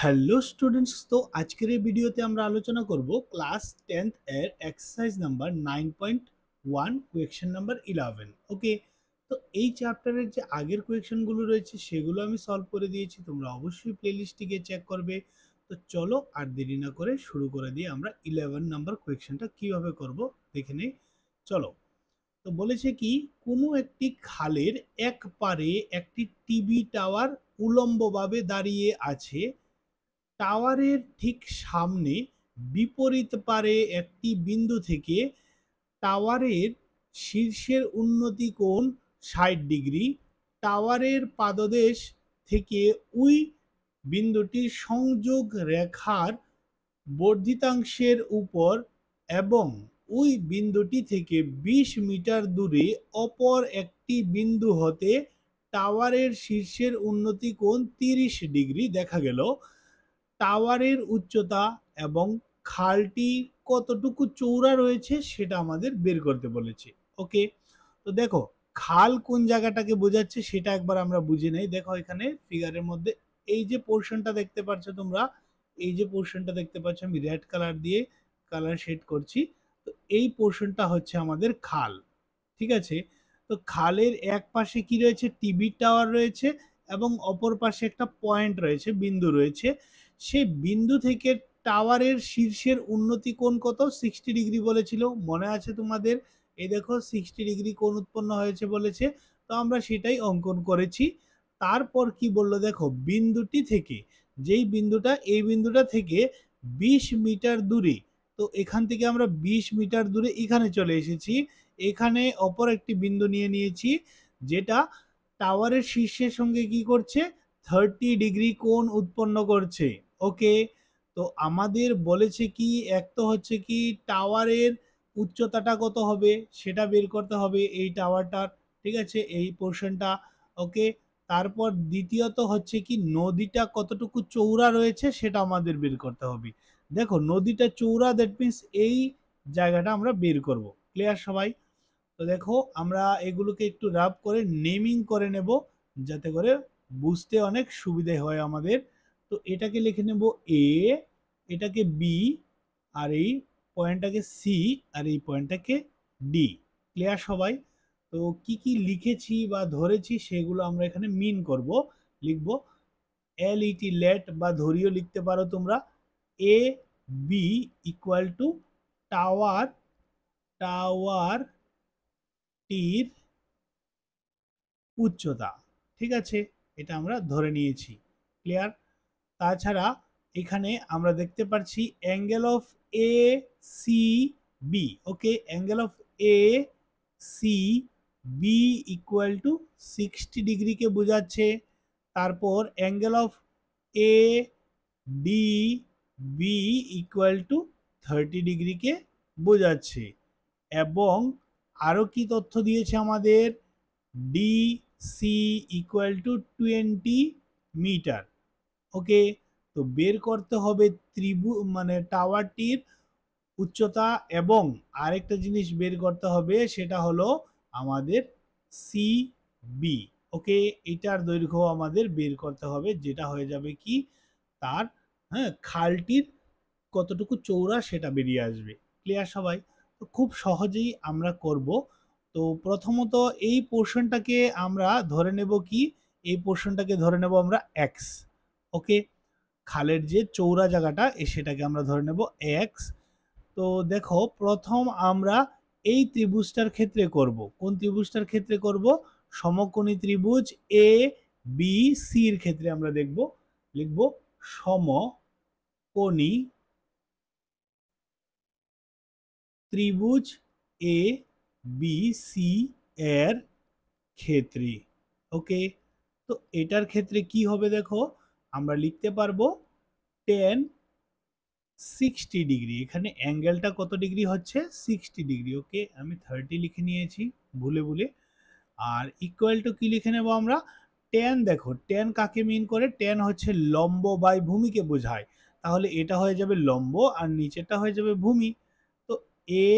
Hello students, তো আজকের এই ভিডিওতে আমরা আলোচনা করব ক্লাস 10th এর এক্সারসাইজ নাম্বার 9.1 কোয়েশ্চেন নাম্বার 11। ওকে, তো এই চ্যাপ্টারের যে আগের কোয়েশ্চেনগুলো রয়েছে সেগুলো আমি সলভ করে দিয়েছি, তোমরা অবশ্যই প্লেলিস্টটিকে চেক করবে। তো চলো আর দেরি না করে শুরু করে দিয়ে আমরা 11 নাম্বার কোয়েশ্চেনটা কিভাবে করব দেখে নেই। চলো। তো বলেছে কি, কোনো একটি খালের এক পারে একটি টিভি টাওয়ার উলম্বভাবে দাঁড়িয়ে আছে। টাওয়ারের ঠিক সামনে বিপরীত পারে একটি বিন্দু থেকে টাওয়ারের শীর্ষের উন্নতি কোণ 60 ডিগ্রি। টাওয়ারের পাদদেশ থেকে ওই বিন্দুটির সংযোগ রেখার বর্ধিতাংশের উপর এবং ওই বিন্দুটি থেকে 20 মিটার দূরে অপর একটি বিন্দু হতে টাওয়ারের শীর্ষের উন্নতি কোণ 30 ডিগ্রি দেখা গেল। টাওয়ারের উচ্চতা এবং খালটি কতটুকু চৌড়া রয়েছে সেটা আমাদের বের করতে বলেছে। ওকে, তো দেখো খাল কোন জায়গাটাকে বোঝাচ্ছে সেটা একবার আমরা বুঝে নেই। দেখো এখানে ফিগারের মধ্যে এই যে পোর্শনটা দেখতে পাচ্ছ তোমরা, এই যে পোর্শনটা দেখতে পাচ্ছ, আমি রেড কালার দিয়ে কালার শেড করছি। তো এই পোর্শনটা হচ্ছে আমাদের খাল, ঠিক আছে। তো খালের এক পাশে কি রয়েছে, টিভি টাওয়ার রয়েছে এবং অপর পাশে একটা পয়েন্ট রয়েছে, বিন্দু রয়েছে। সেই বিন্দু থেকে টাওয়ারের শীর্ষের উন্নতি কোণ কত, 60 ডিগ্রি বলেছিল, মনে আছে তোমাদের? এই দেখো 60 ডিগ্রি কোণ উৎপন্ন হয়েছে বলেছে, তো আমরা সেটাই অঙ্কন করেছি। তারপর কি বললো দেখো, বিন্দুটি থেকে, যেই বিন্দুটা, এই বিন্দুটা থেকে 20 মিটার দূরে, তো এখান থেকে আমরা 20 মিটার দূরে এখানে চলে এসেছি। এখানে অপর একটি বিন্দু নিয়ে নিয়েছি যেটা টাওয়ারের শীর্ষের সঙ্গে কি করছে, 30 ডিগ্রি কোণ উৎপন্ন করছে। ওকে, তো আমাদের বলেছে কি, এক তো হচ্ছে কি টাওয়ারের উচ্চতাটা কত হবে সেটা বের করতে হবে, এই টাওয়ারটার, ঠিক আছে, এই পোর্শনটা। ওকে, তারপর দ্বিতীয়ত হচ্ছে কি নদীটা কতটুকু চৌড়া রয়েছে সেটা আমাদের বের করতে হবে। দেখো নদীটা চৌড়া, দ্যাট মিন্স এই জায়গাটা আমরা বের করব। ক্লিয়ার সবাই? তো দেখো আমরা এগুলোকে একটু রাব করে নেমিং করে নেব যাতে করে বুঝতে অনেক সুবিধে হয় আমাদের। তো এটাকে লিখে নেব এ, এটাকে বি, আর এই পয়েন্টটাকে সি, আর এই পয়েন্টটাকে ডি। ক্লিয়ার সবাই? তো কি কি লিখেছি বা ধরেছি সেগুলো আমরা এখানে মিন করব, লিখব। এলইটি লেট বা ধরিও লিখতে পারো তোমরা। A B equal to tower, tower টির উচ্চতা, ঠিক আছে, এটা আমরা ধরে নিয়েছি। ক্লিয়ার? তাছাড়া এখানে আমরা দেখতে পাচ্ছি angle of A C B. Okay, angle of A C B equal to 60 ডিগ্রিকে বোঝাচ্ছে। তারপর angle of A D B equal to 30 ডিগ্রিকে বোঝাচ্ছে। এবং আরও কি তথ্য দিয়েছে আমাদের, D C equal to 20 metre. Okay, তো বের করতে হবে মানে টাওয়ারটির উচ্চতা, এবং আরেকটা জিনিস বের করতে হবে সেটা হলো আমাদের সি বি। ওকে, এটার দৈর্ঘ্য আমাদের বের করতে হবে, যেটা হয়ে যাবে কি তার, হ্যাঁ, খালটির কতটুকু চৌড়া সেটা বেরিয়ে আসবে। ক্লিয়ার সবাই? তো খুব সহজেই আমরা করব। তো প্রথমত এই পোর্শনটাকে আমরা ধরে নেব কি, এই পোর্শনটাকে ধরে নেব আমরা এক্স। ওকে, খালের যে চৌড়া জায়গাটা সেটাকে আমরা ধরে নেব এক্স। তো দেখো প্রথম আমরা এই ত্রিভুজটার ক্ষেত্রে করব, কোন ত্রিভুজটার ক্ষেত্রে করব, সমকোণী ত্রিভুজ এ বি সি এর ক্ষেত্রে আমরা দেখব, লিখব সমকোণী ত্রিভুজ এ বি সি এর ক্ষেত্রে। ওকে, তো এটার ক্ষেত্রে কি হবে দেখো, আমরা লিখতে পারবো টেন 60 ডিগ্রি। এখানে অ্যাঙ্গেলটা কত ডিগ্রি হচ্ছে, 60 ডিগ্রি। ওকে, আমি 30 লিখে নিয়েছি ভুলে ভুলে। আর ইকুয়াল টু কি লিখে নেব আমরা, টেন। দেখো টেন কাকে মিন করে, টেন হচ্ছে লম্ব বাই ভূমিকে বোঝায়, তাহলে এটা হয়ে যাবে লম্ব আর নিচেটা হয়ে যাবে ভূমি। তো এ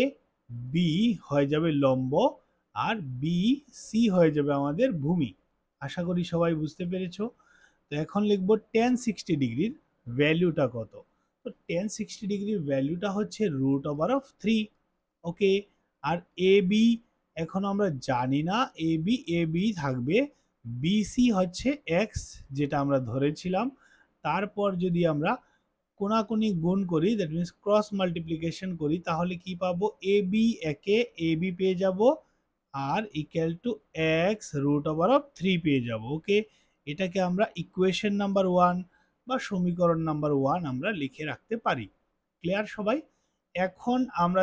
বি হয়ে যাবে লম্ব আর বি সি হয়ে যাবে আমাদের ভূমি। আশা করি সবাই বুঝতে পেরেছো। তো এখন লিখবো টেন 60 ডিগ্রির ভ্যালুটা কত। তো টেন 60 ডিগ্রির ভ্যালুটা হচ্ছে √3। ওকে, আর এ বি এখন আমরা জানি না, এ বি থাকবে, বিসি হচ্ছে এক্স যেটা আমরা ধরেছিলাম। তারপর যদি আমরা কোনাকুনি গুণ করি, দ্যাট মিনস ক্রস মাল্টিপ্লিকেশন করি, তাহলে কি পাবো, এ বি একে এ বি পেয়ে যাব আর ইকুয়াল টু x√3 পেয়ে যাব। ওকে, এটাকে আমরা ইকুয়েশন নাম্বার 1 বা সমীকরণ নাম্বার 1 আমরা লিখে রাখতে পারি। ক্লিয়ার সবাই? এখন আমরা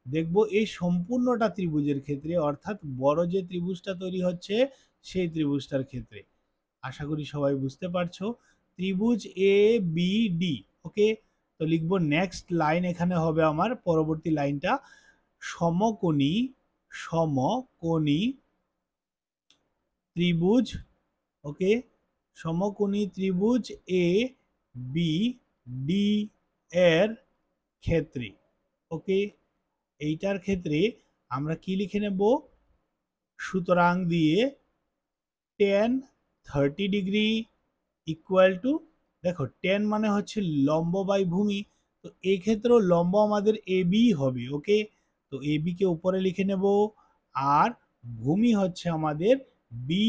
দেখব এই সম্পূর্ণটা ত্রিভুজের ক্ষেত্রে, অর্থাৎ বড় যে ত্রিভুজটা তৈরি হচ্ছে সেই ত্রিভুজটার ক্ষেত্রে। আশা করি সবাই বুঝতে পারছো। ত্রিভুজ এ বি ডি। ওকে, তো লিখবো নেক্সট লাইন, এখানে হবে আমার পরবর্তী লাইনটা, সমকোণী সমকোণী ত্রিভুজ। ওকে, সমকোণী ত্রিভুজ এ বি ডি এর ক্ষেত্রে। ওকে, এইটার ক্ষেত্রে আমরা কি লিখে নেব, সুতরাং দিয়ে টেন 30 ডিগ্রি ইকুয়াল টু, দেখো টেন মানে হচ্ছে লম্ব বাই ভূমি, তো এই ক্ষেত্রেও লম্ব আমাদের এ বি হবে। ওকে, তো এ বি কে উপরে লিখে নেব আর ভূমি হচ্ছে আমাদের বি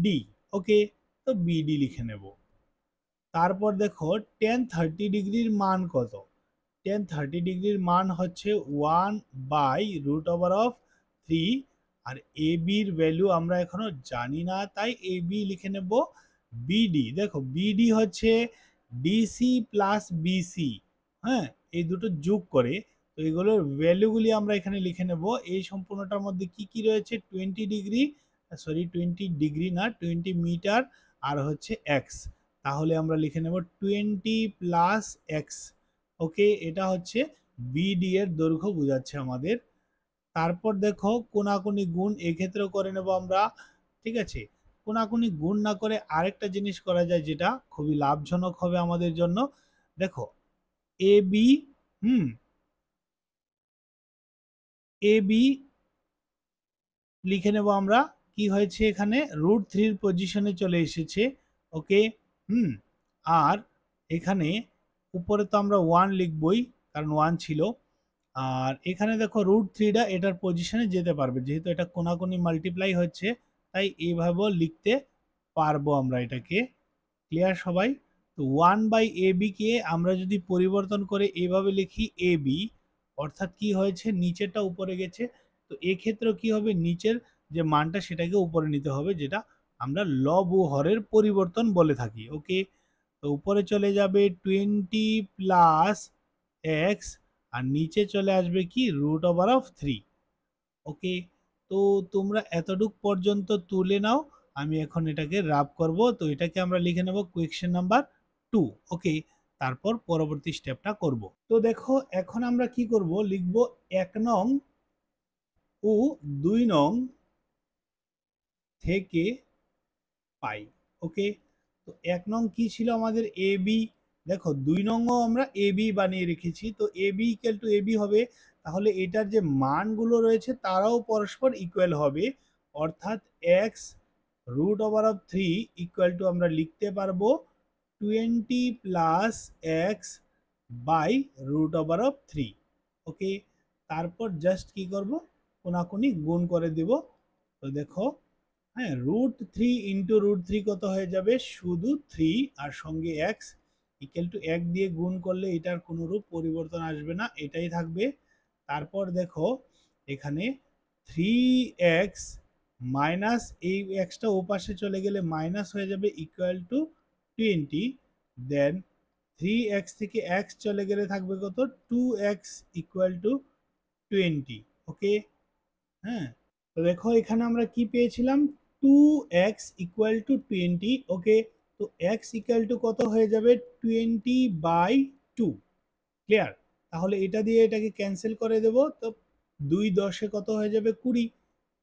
ডি। ওকে, তো বিডি লিখে নেব। তারপর দেখো টেন 30 ডিগ্রির মান কত, টেন 30 ডিগ্রির মান হচ্ছে 1/√3। আর এ বির ভ্যালু আমরা এখনো জানি না, তাই এ বি লিখে নেব বিডি। দেখো বিডি হচ্ছে ডিসি প্লাস বিসি, হ্যাঁ, এই দুটো যোগ করে, তো এগুলোর ভ্যালুগুলি আমরা এখানে লিখে নেব। এই সম্পূর্ণটার মধ্যে কি কি রয়েছে, 20 ডিগ্রি, সরি 20 ডিগ্রি না, 20 মিটার আর হচ্ছে এক্স, তাহলে আমরা লিখে নেব 20 প্লাস এক্স। ওকে, এটা হচ্ছে বিডি এর দৈর্ঘ্য বোঝাচ্ছে আমাদের। তারপর দেখো কোনাকুনি গুণ এক্ষেত্রেও করে নেব আমরা। ঠিক আছে, কোনাকুনি গুণ না করে আরেকটা জিনিস করা যায় যেটা খুবই লাভজনক হবে আমাদের জন্য। দেখো A B, hmm, A B লিখে নেব আমরা, কি হয়েছে এখানে √3 পজিশনে চলে এসেছে। ওকে, হুম, আর এখানে উপরে তো আমরা 1 লিখবই, কারণ 1 ছিল। আর এখানে দেখো √3টা এটার পজিশনে যেতে পারবে, যেহেতু এটা কোনাকুনি মাল্টিপ্লাই হচ্ছে, তাই এইভাবেও লিখতে পারবো আমরা এটাকে। ক্লিয়ার সবাই? তো 1/ab কে আমরা যদি পরিবর্তন করে এভাবে লিখি এ বি, অর্থাৎ কি হয়েছে, নিচেরটা উপরে গেছে, তো এক্ষেত্রেও কি হবে, নিচের যে মানটা সেটাকে উপরে নিতে হবে, যেটা আমরা লব ও হরের পরিবর্তন বলে থাকি। ওকে, তো উপরে চলে যাবে 20 প্লাস এক্স আর নিচে চলে আসবে কি √3। ওকে, তো তোমরা এতটুক পর্যন্ত তুলে নাও, আমি এখন এটাকে রাব করব। তো এটাকে আমরা লিখে নেব কোয়েকশন নাম্বার 2। ওকে, তারপর পরবর্তী স্টেপটা করব। তো দেখো এখন আমরা কি করব, লিখব 1 নং ও 2 নং থেকে পাই। ওকে, তো 1 নং কি ছিল আমাদের এ বি, দেখো 2 নংও আমরা এ বি বানিয়ে রেখেছি, তো A B equal to A B হবে, তাহলে এটার যে মানগুলো রয়েছে তারাও পরস্পর ইকুয়াল হবে, অর্থাৎ x√3 ইকুয়াল টু আমরা লিখতে পারবো 20 প্লাস এক্স বাই √3। ওকে, তারপর জাস্ট কি করব, কোনাকুনি গুণ করে দেব। তো দেখো, হ্যাঁ, √3 ইন্টু √3 কত হয়ে যাবে, শুধু 3 আর সঙ্গে এক্স ইকুয়াল টু 1 দিয়ে গুণ করলে এটার কোনো রূপ পরিবর্তন আসবে না, এটাই থাকবে। তারপর দেখো এখানে 3x মাইনাস, এই এক্সটা ও পাশে চলে গেলে মাইনাস হয়ে যাবে, ইকুয়াল টু 20। দেন 3x থেকে x চলে গেলে থাকবে কত, 2x ইকুয়াল টু 20। ওকে, হ্যাঁ, তো দেখো এখানে আমরা কি পেয়েছিলাম, 2x ইকুয়াল টু 20। ওকে, তো x ইকুয়াল টু কত হয়ে যাবে, 20/2। ক্লিয়ার? তাহলে এটা দিয়ে এটাকে ক্যান্সেল করে দেব, তো 2 10 কত হয়ে যাবে, 20,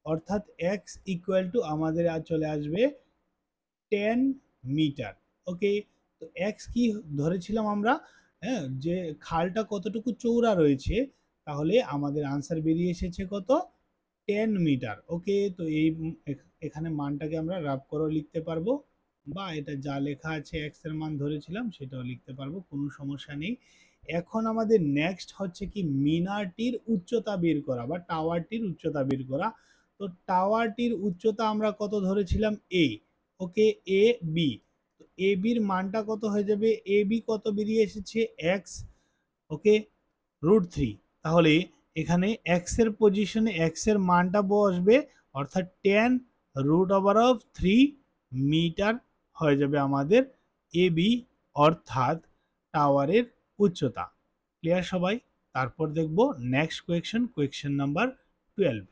অর্থাৎ x ইকুয়াল টু আমাদের আর চলে আসবে 10 মিটার। ওকে, তো x কি ধরেছিলাম আমরা, হ্যাঁ, যে খালটা কতটুকু চৌড়া রয়েছে, তাহলে আমাদের আনসার বেরিয়ে এসেছে কত, 10 মিটার। ওকে, তো এই এখানে মানটাকে আমরা রাব করে লিখতে পারবো বা এটা যা লেখা আছে এক্স এর মান ধরেছিলাম সেটাও লিখতে পারবো, কোনো সমস্যা নেই। এখন আমাদের নেক্সট হচ্ছে কি মিনারটির উচ্চতা বের করা বা টাওয়ারটির উচ্চতা বের করা। তো টাওয়ারটির উচ্চতা আমরা কত ধরেছিলাম এ, ওকে এ বি। তো এ বির মানটা কত হয়ে যাবে, এ বি কত বেরিয়ে এসেছে এক্স, ওকে √3। তাহলে এখানে এক্স এর পজিশনে এক্স এর মানটা বসবে, অর্থাৎ 10√3 মিটার হয়ে যাবে আমাদের এ বি, অর্থাৎ টাওয়ারের উচ্চতা। ক্লিয়ার সবাই? তারপর দেখব নেক্সট কোয়েকশন, কোয়েকশন নাম্বার 12।